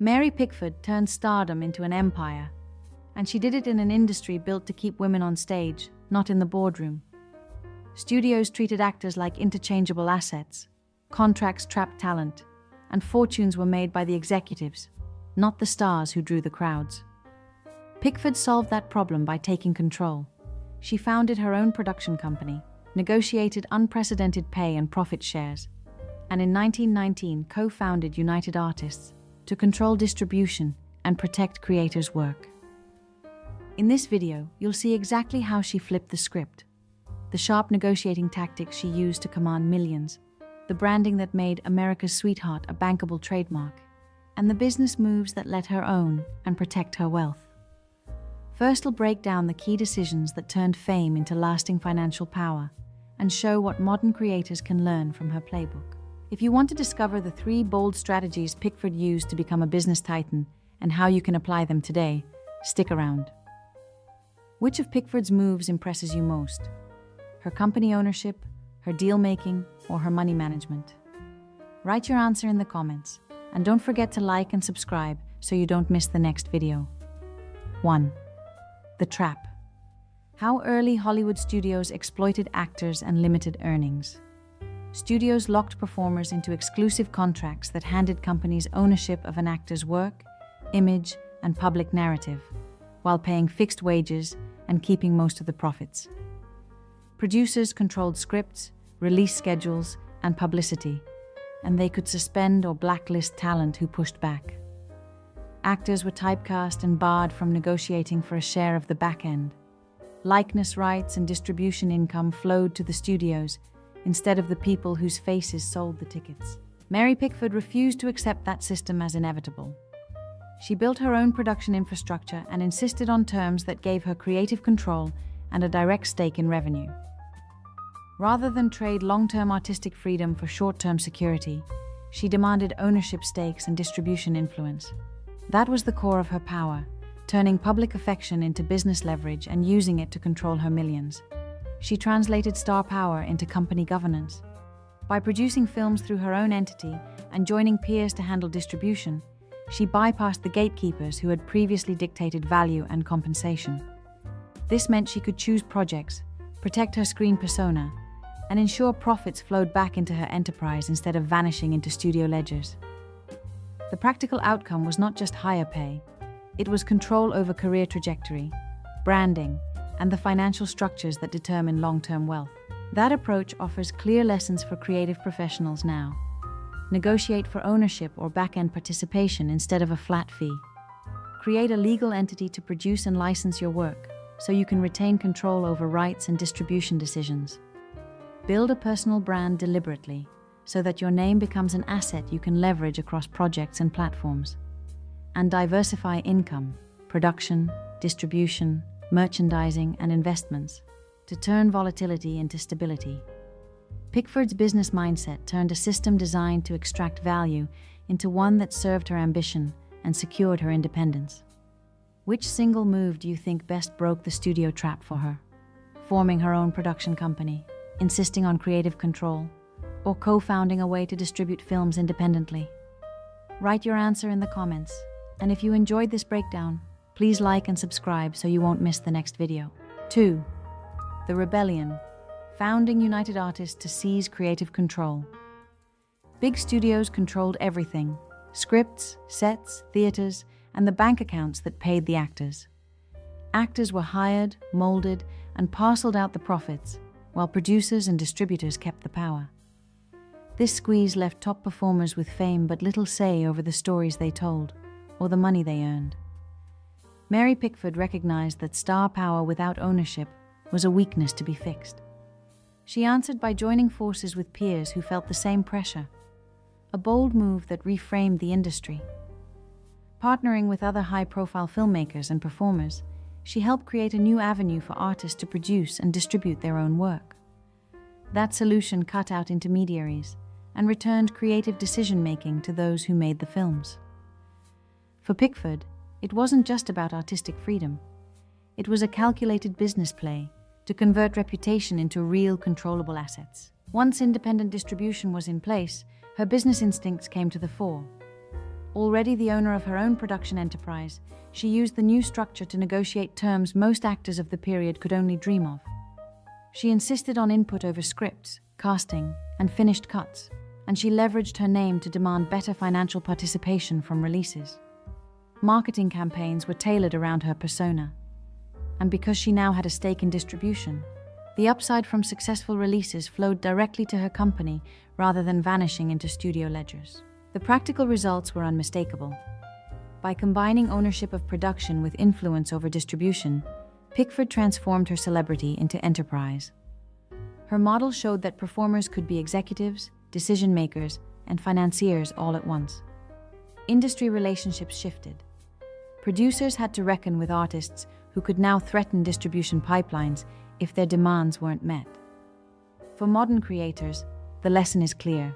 Mary Pickford turned Stardom into an empire, and she did it in an industry built to keep women on stage, not in the boardroom. Studios treated actors like interchangeable assets, contracts trapped talent, and fortunes were made by the executives, not the stars who drew the crowds. Pickford solved that problem by taking control. She founded her own production company, negotiated unprecedented pay and profit shares, and in 1919 co-founded United Artists to control distribution and protect creators' work. In this video, you'll see exactly how she flipped the script, the sharp negotiating tactics she used to command millions, the branding that made America's Sweetheart a bankable trademark, and the business moves that let her own and protect her wealth. First, we'll break down the key decisions that turned fame into lasting financial power and show what modern creators can learn from her playbook. If you want to discover the 3 bold strategies Pickford used to become a business titan and how you can apply them today, stick around. Which of Pickford's moves impresses you most? Her company ownership, her deal-making, or her money management? Write your answer in the comments, and don't forget to like and subscribe so you don't miss the next video. 1. The trap. How early Hollywood studios exploited actors and limited earnings. Studios locked performers into exclusive contracts that handed companies ownership of an actor's work, image, and public narrative, while paying fixed wages and keeping most of the profits. Producers controlled scripts, release schedules, and publicity, and they could suspend or blacklist talent who pushed back. Actors were typecast and barred from negotiating for a share of the back end. Likeness rights and distribution income flowed to the studios instead of the people whose faces sold the tickets. Mary Pickford refused to accept that system as inevitable. She built her own production infrastructure and insisted on terms that gave her creative control and a direct stake in revenue. Rather than trade long-term artistic freedom for short-term security, she demanded ownership stakes and distribution influence. That was the core of her power, turning public affection into business leverage and using it to control her millions. She translated star power into company governance. By producing films through her own entity and joining peers to handle distribution, she bypassed the gatekeepers who had previously dictated value and compensation. This meant she could choose projects, protect her screen persona, and ensure profits flowed back into her enterprise instead of vanishing into studio ledgers. The practical outcome was not just higher pay, it was control over career trajectory, branding, and the financial structures that determine long-term wealth. That approach offers clear lessons for creative professionals now. Negotiate for ownership or back-end participation instead of a flat fee. Create a legal entity to produce and license your work so you can retain control over rights and distribution decisions. Build a personal brand deliberately so that your name becomes an asset you can leverage across projects and platforms. And diversify income, production, distribution, merchandising, and investments to turn volatility into stability. Pickford's business mindset turned a system designed to extract value into one that served her ambition and secured her independence. Which single move do you think best broke the studio trap for her? Forming her own production company, insisting on creative control, or co-founding a way to distribute films independently? Write your answer in the comments, and if you enjoyed this breakdown, please like and subscribe so you won't miss the next video. 2. The rebellion. Founding United Artists to seize creative control. Big studios controlled everything: scripts, sets, theaters, and the bank accounts that paid the actors. Actors were hired, molded, and parceled out the profits, while producers and distributors kept the power. This squeeze left top performers with fame but little say over the stories they told or the money they earned. Mary Pickford recognized that star power without ownership was a weakness to be fixed. She answered by joining forces with peers who felt the same pressure, a bold move that reframed the industry. Partnering with other high-profile filmmakers and performers, she helped create a new avenue for artists to produce and distribute their own work. That solution cut out intermediaries and returned creative decision-making to those who made the films. For Pickford, it wasn't just about artistic freedom. It was a calculated business play to convert reputation into real controllable assets. Once independent distribution was in place, her business instincts came to the fore. Already the owner of her own production enterprise, she used the new structure to negotiate terms most actors of the period could only dream of. She insisted on input over scripts, casting, and finished cuts, and she leveraged her name to demand better financial participation from releases. Marketing campaigns were tailored around her persona, and because she now had a stake in distribution, the upside from successful releases flowed directly to her company rather than vanishing into studio ledgers. The practical results were unmistakable. By combining ownership of production with influence over distribution, Pickford transformed her celebrity into enterprise. Her model showed that performers could be executives, decision-makers, and financiers all at once. Industry relationships shifted. Producers had to reckon with artists who could now threaten distribution pipelines if their demands weren't met. For modern creators, the lesson is clear.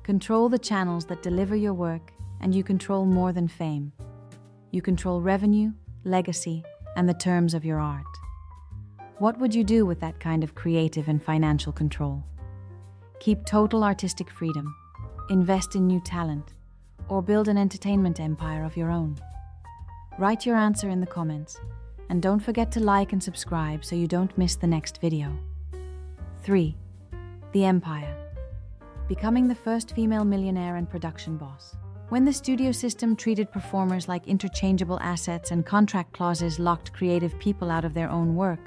Control the channels that deliver your work, and you control more than fame. You control revenue, legacy, and the terms of your art. What would you do with that kind of creative and financial control? Keep total artistic freedom, invest in new talent, or build an entertainment empire of your own? Write your answer in the comments, and don't forget to like and subscribe so you don't miss the next video. 3. The Empire. Becoming the first female millionaire and production boss. When the studio system treated performers like interchangeable assets and contract clauses locked creative people out of their own work,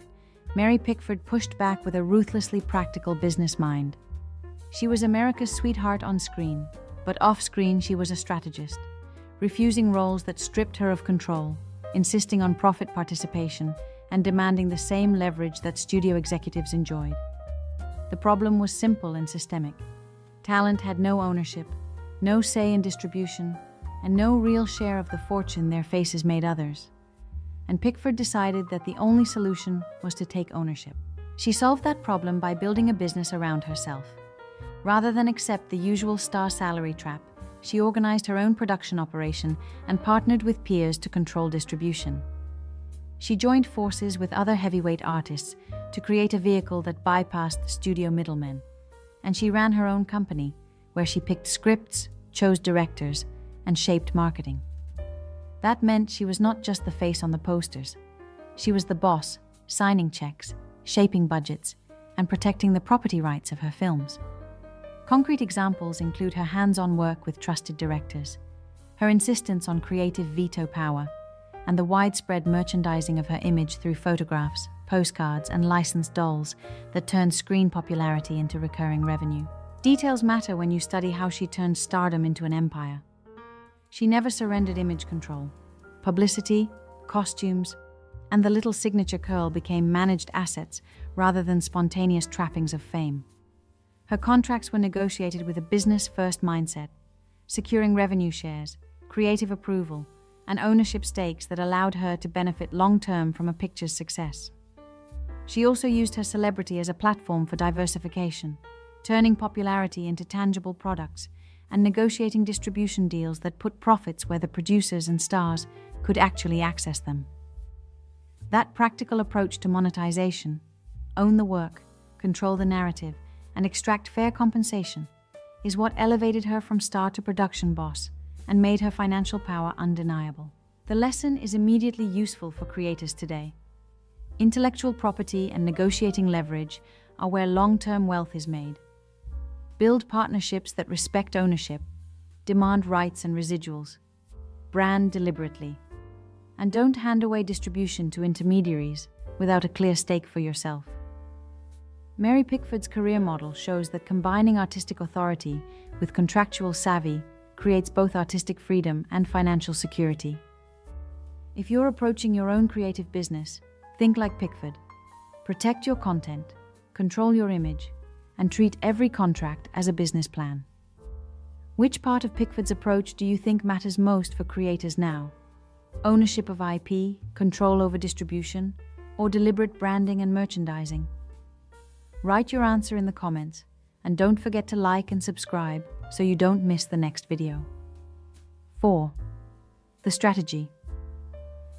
Mary Pickford pushed back with a ruthlessly practical business mind. She was America's sweetheart on screen, but off-screen she was a strategist, refusing roles that stripped her of control, insisting on profit participation, and demanding the same leverage that studio executives enjoyed. The problem was simple and systemic. Talent had no ownership, no say in distribution, and no real share of the fortune their faces made others. And Pickford decided that the only solution was to take ownership. She solved that problem by building a business around herself. Rather than accept the usual star salary trap, she organized her own production operation and partnered with peers to control distribution. She joined forces with other heavyweight artists to create a vehicle that bypassed the studio middlemen. And she ran her own company, where she picked scripts, chose directors, and shaped marketing. That meant she was not just the face on the posters. She was the boss, signing checks, shaping budgets, and protecting the property rights of her films. Concrete examples include her hands-on work with trusted directors, her insistence on creative veto power, and the widespread merchandising of her image through photographs, postcards, and licensed dolls that turned screen popularity into recurring revenue. Details matter when you study how she turned stardom into an empire. She never surrendered image control. Publicity, costumes, and the little signature curl became managed assets rather than spontaneous trappings of fame. Her contracts were negotiated with a business-first mindset, securing revenue shares, creative approval, and ownership stakes that allowed her to benefit long-term from a picture's success. She also used her celebrity as a platform for diversification, turning popularity into tangible products and negotiating distribution deals that put profits where the producers and stars could actually access them. That practical approach to monetization, own the work, control the narrative, and extract fair compensation, is what elevated her from star to production boss and made her financial power undeniable. The lesson is immediately useful for creators today. Intellectual property and negotiating leverage are where long-term wealth is made. Build partnerships that respect ownership, demand rights and residuals, brand deliberately, and don't hand away distribution to intermediaries without a clear stake for yourself. Mary Pickford's career model shows that combining artistic authority with contractual savvy creates both artistic freedom and financial security. If you're approaching your own creative business, think like Pickford. Protect your content, control your image, and treat every contract as a business plan. Which part of Pickford's approach do you think matters most for creators now? Ownership of IP, control over distribution, or deliberate branding and merchandising? Write your answer in the comments, and don't forget to like and subscribe so you don't miss the next video. 4. The strategy.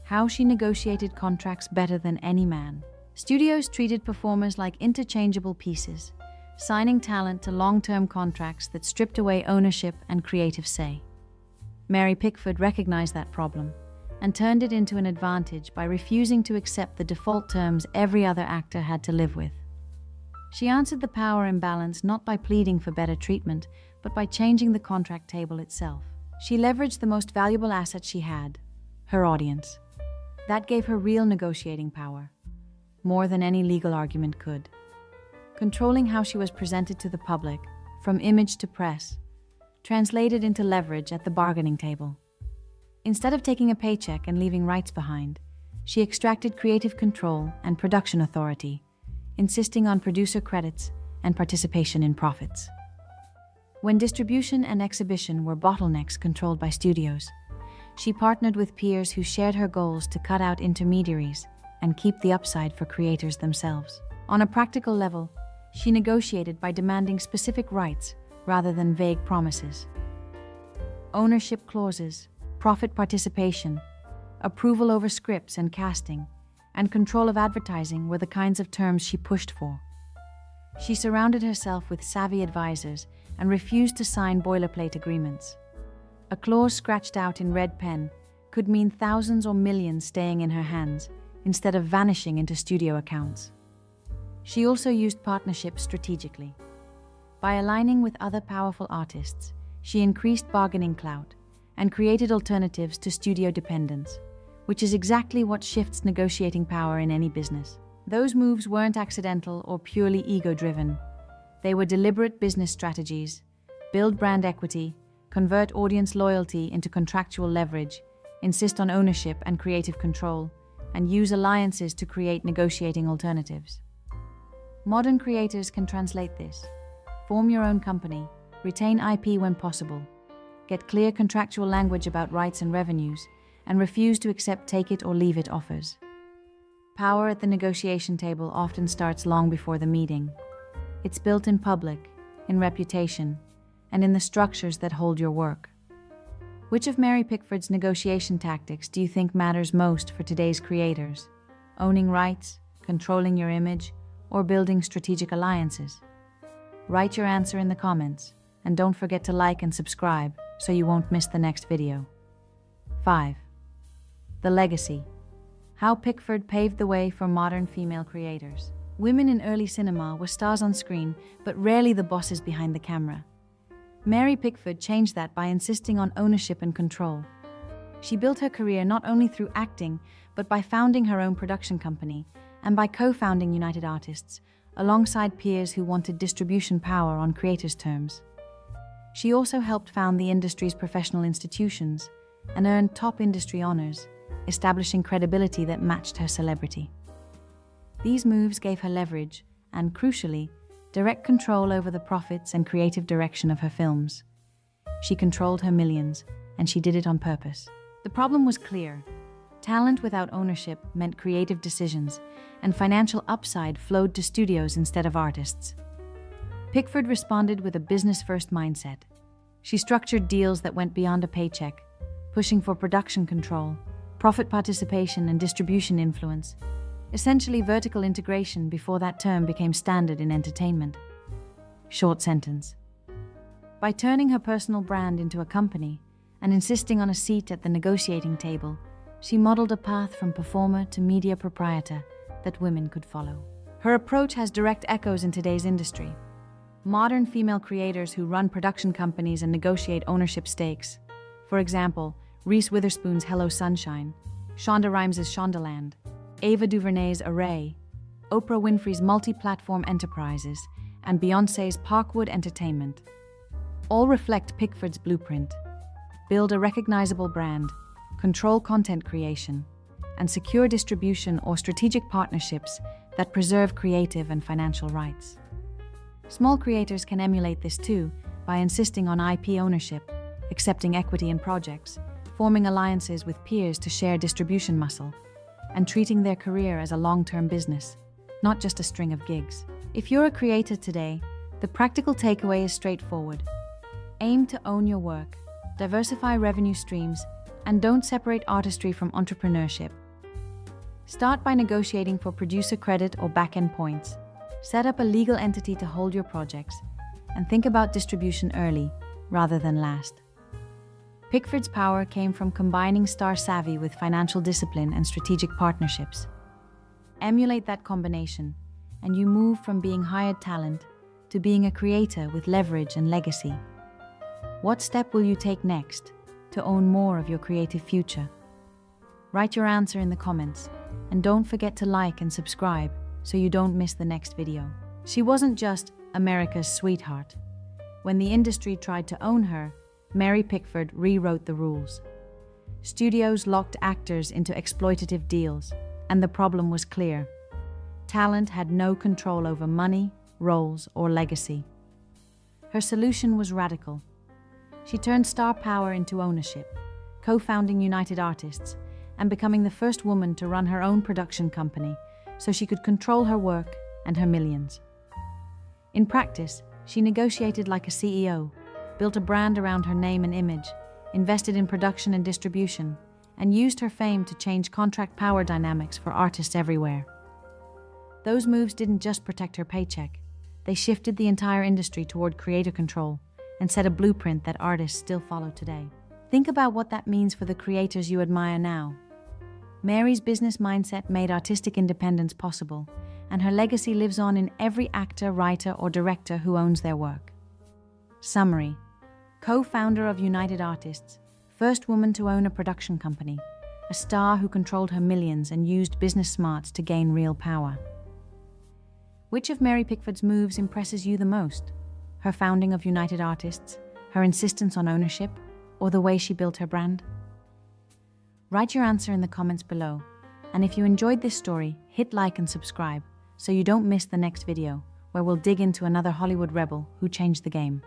How she negotiated contracts better than any man. Studios treated performers like interchangeable pieces, signing talent to long-term contracts that stripped away ownership and creative say. Mary Pickford recognized that problem and turned it into an advantage by refusing to accept the default terms every other actor had to live with. She answered the power imbalance not by pleading for better treatment, but by changing the contract table itself. She leveraged the most valuable asset she had, her audience. That gave her real negotiating power, more than any legal argument could. Controlling how she was presented to the public, from image to press, translated into leverage at the bargaining table. Instead of taking a paycheck and leaving rights behind, she extracted creative control and production authority, insisting on producer credits and participation in profits. When distribution and exhibition were bottlenecks controlled by studios, she partnered with peers who shared her goals to cut out intermediaries and keep the upside for creators themselves. On a practical level, she negotiated by demanding specific rights rather than vague promises. Ownership clauses, profit participation, approval over scripts and casting, and control of advertising were the kinds of terms she pushed for. She surrounded herself with savvy advisors and refused to sign boilerplate agreements. A clause scratched out in red pen could mean thousands or millions staying in her hands instead of vanishing into studio accounts. She also used partnerships strategically. By aligning with other powerful artists, she increased bargaining clout and created alternatives to studio dependence, which is exactly what shifts negotiating power in any business. Those moves weren't accidental or purely ego-driven. They were deliberate business strategies: build brand equity, convert audience loyalty into contractual leverage, insist on ownership and creative control, and use alliances to create negotiating alternatives. Modern creators can translate this. Form your own company, retain IP when possible, get clear contractual language about rights and revenues, and refuse to accept take-it-or-leave-it offers. Power at the negotiation table often starts long before the meeting. It's built in public, in reputation, and in the structures that hold your work. Which of Mary Pickford's negotiation tactics do you think matters most for today's creators? Owning rights, controlling your image, or building strategic alliances? Write your answer in the comments, and don't forget to like and subscribe so you won't miss the next video. 5. The legacy. How Pickford paved the way for modern female creators. Women in early cinema were stars on screen, but rarely the bosses behind the camera. Mary Pickford changed that by insisting on ownership and control. She built her career not only through acting, but by founding her own production company and by co-founding United Artists, alongside peers who wanted distribution power on creators' terms. She also helped found the industry's professional institutions and earned top industry honors, establishing credibility that matched her celebrity. These moves gave her leverage and, crucially, direct control over the profits and creative direction of her films. She controlled her millions, and she did it on purpose. The problem was clear. Talent without ownership meant creative decisions, and financial upside flowed to studios instead of artists. Pickford responded with a business-first mindset. She structured deals that went beyond a paycheck, pushing for production control, profit participation, and distribution influence, essentially vertical integration before that term became standard in entertainment. Short sentence. By turning her personal brand into a company and insisting on a seat at the negotiating table, she modeled a path from performer to media proprietor that women could follow. Her approach has direct echoes in today's industry. Modern female creators who run production companies and negotiate ownership stakes. For example, Reese Witherspoon's Hello Sunshine, Shonda Rhimes' Shondaland, Ava DuVernay's Array, Oprah Winfrey's multi-platform enterprises, and Beyoncé's Parkwood Entertainment. All reflect Pickford's blueprint. Build a recognizable brand, control content creation, and secure distribution or strategic partnerships that preserve creative and financial rights. Small creators can emulate this too by insisting on IP ownership, accepting equity in projects, forming alliances with peers to share distribution muscle, and treating their career as a long-term business, not just a string of gigs. If you're a creator today, the practical takeaway is straightforward. Aim to own your work, diversify revenue streams, and don't separate artistry from entrepreneurship. Start by negotiating for producer credit or back-end points. Set up a legal entity to hold your projects, and think about distribution early rather than last. Pickford's power came from combining star savvy with financial discipline and strategic partnerships. Emulate that combination, and you move from being hired talent to being a creator with leverage and legacy. What step will you take next to own more of your creative future? Write your answer in the comments, and don't forget to like and subscribe so you don't miss the next video. She wasn't just America's sweetheart. When the industry tried to own her, Mary Pickford rewrote the rules. Studios locked actors into exploitative deals, and the problem was clear. Talent had no control over money, roles, or legacy. Her solution was radical. She turned star power into ownership, co-founding United Artists and becoming the first woman to run her own production company so she could control her work and her millions. In practice, she negotiated like a CEO, built a brand around her name and image, invested in production and distribution, and used her fame to change contract power dynamics for artists everywhere. Those moves didn't just protect her paycheck. They shifted the entire industry toward creator control and set a blueprint that artists still follow today. Think about what that means for the creators you admire now. Mary's business mindset made artistic independence possible, and her legacy lives on in every actor, writer, or director who owns their work. Summary: co-founder of United Artists, first woman to own a production company, a star who controlled her millions and used business smarts to gain real power. Which of Mary Pickford's moves impresses you the most? Her founding of United Artists, her insistence on ownership, or the way she built her brand? Write your answer in the comments below. And if you enjoyed this story, hit like and subscribe so you don't miss the next video, where we'll dig into another Hollywood rebel who changed the game.